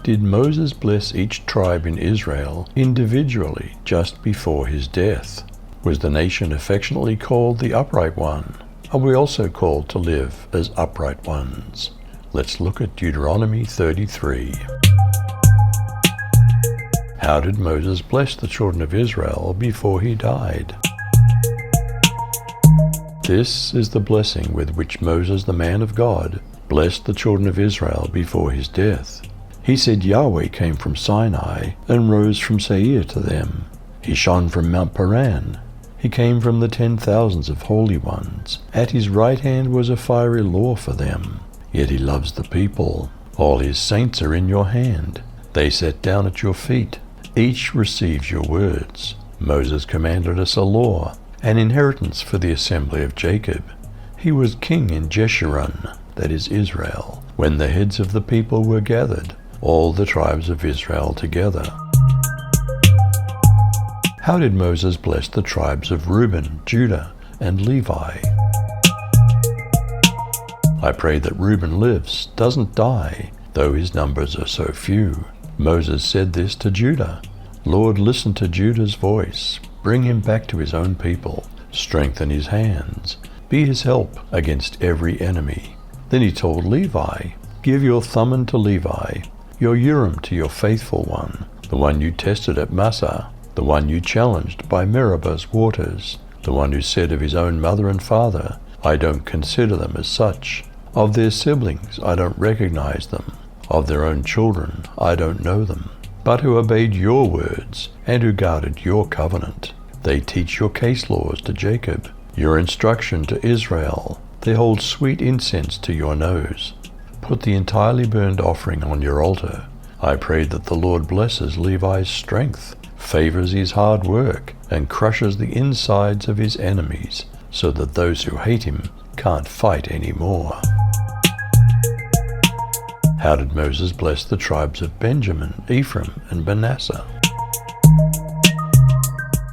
Did Moses bless each tribe in Israel individually just before his death? Was the nation affectionately called the Upright One? Are we also called to live as upright ones? Let's look at Deuteronomy 33. How did Moses bless the children of Israel before he died? This is the blessing with which Moses, the man of God, blessed the children of Israel before his death. He said Yahweh came from Sinai and rose from Seir to them. He shone from Mount Paran. He came from the 10,000s of holy ones. At his right hand was a fiery law for them. Yet he loves the people. All his saints are in your hand. They sat down at your feet. Each receives your words. Moses commanded us a law, an inheritance for the assembly of Jacob. He was king in Jeshurun, that is Israel, when the heads of the people were gathered, all the tribes of Israel together. How did Moses bless the tribes of Reuben, Judah, and Levi? I pray that Reuben lives, doesn't die, though his numbers are so few. Moses said this to Judah. Lord, listen to Judah's voice. Bring him back to his own people. Strengthen his hands. Be his help against every enemy. Then he told Levi, give your Thummim to Levi, your Urim to your faithful one, the one you tested at Massah, the one you challenged by Meribah's waters, the one who said of his own mother and father, I don't consider them as such. Of their siblings, I don't recognize them. Of their own children, I don't know them. But who obeyed your words and who guarded your covenant. They teach your case laws to Jacob, your instruction to Israel. They hold sweet incense to your nose. Put the entirely burned offering on your altar. I pray that the Lord blesses Levi's strength, favors his hard work, and crushes the insides of his enemies, so that those who hate him can't fight anymore. How did Moses bless the tribes of Benjamin, Ephraim, and Manasseh?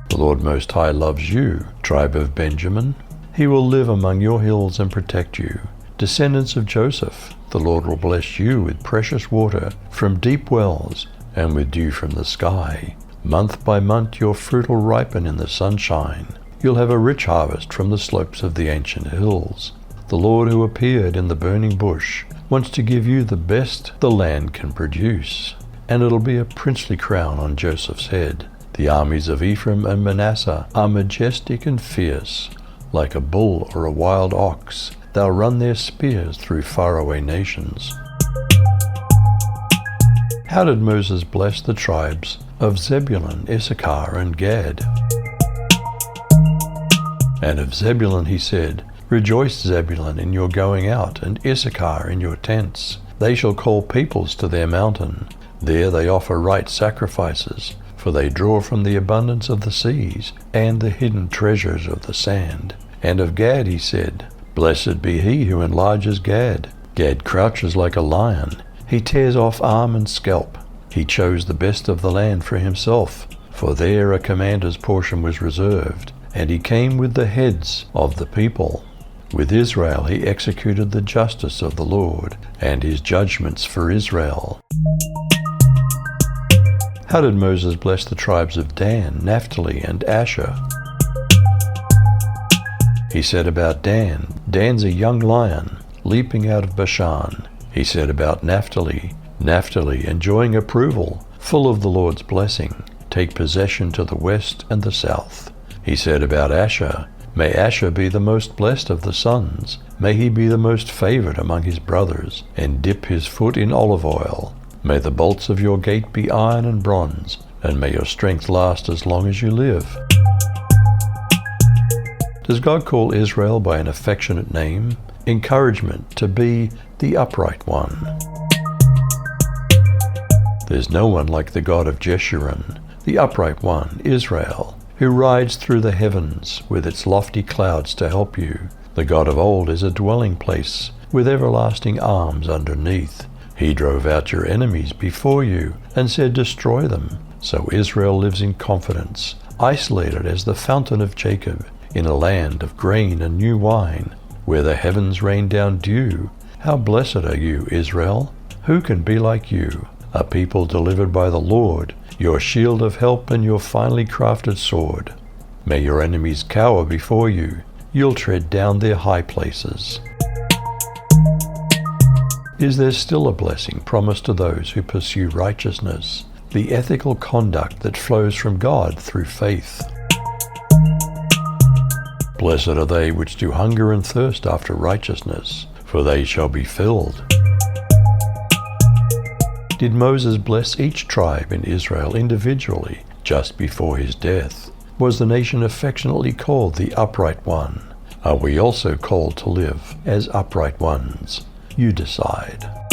The Lord Most High loves you, tribe of Benjamin. He will live among your hills and protect you. Descendants of Joseph, the Lord will bless you with precious water from deep wells and with dew from the sky. Month by month your fruit will ripen in the sunshine. You'll have a rich harvest from the slopes of the ancient hills. The Lord who appeared in the burning bush wants to give you the best the land can produce, and it'll be a princely crown on Joseph's head. The armies of Ephraim and Manasseh are majestic and fierce. Like a bull or a wild ox, they'll run their spears through faraway nations. How did Moses bless the tribes of Zebulun, Issachar, and Gad? And of Zebulun he said, Rejoice, Zebulun, in your going out, and Issachar in your tents. They shall call peoples to their mountain. There they offer right sacrifices, for they draw from the abundance of the seas and the hidden treasures of the sand. And of Gad he said, Blessed be he who enlarges Gad. Gad crouches like a lion. He tears off arm and scalp. He chose the best of the land for himself, for there a commander's portion was reserved, and he came with the heads of the people. With Israel he executed the justice of the Lord, and his judgments for Israel. How did Moses bless the tribes of Dan, Naphtali, and Asher? He said about Dan, Dan's a young lion, leaping out of Bashan. He said about Naphtali, Naphtali enjoying approval, full of the Lord's blessing, take possession to the west and the south. He said about Asher, May Asher be the most blessed of the sons. May he be the most favored among his brothers, and dip his foot in olive oil. May the bolts of your gate be iron and bronze, and may your strength last as long as you live. Does God call Israel by an affectionate name? Encouragement to be the upright one. There's no one like the God of Jeshurun, the upright one, Israel, who rides through the heavens with its lofty clouds to help you. The God of old is a dwelling place with everlasting arms underneath. He drove out your enemies before you and said, Destroy them. So Israel lives in confidence, isolated as the fountain of Jacob, in a land of grain and new wine, where the heavens rain down dew. How blessed are you, Israel! Who can be like you? a people delivered by the Lord, your shield of help and your finely crafted sword. May your enemies cower before you. You'll tread down their high places. Is there still a blessing promised to those who pursue righteousness, the ethical conduct that flows from God through faith? Blessed are they which do hunger and thirst after righteousness, for they shall be filled. Did Moses bless each tribe in Israel individually just before his death? Was the nation affectionately called the upright one? Are we also called to live as upright ones? You decide.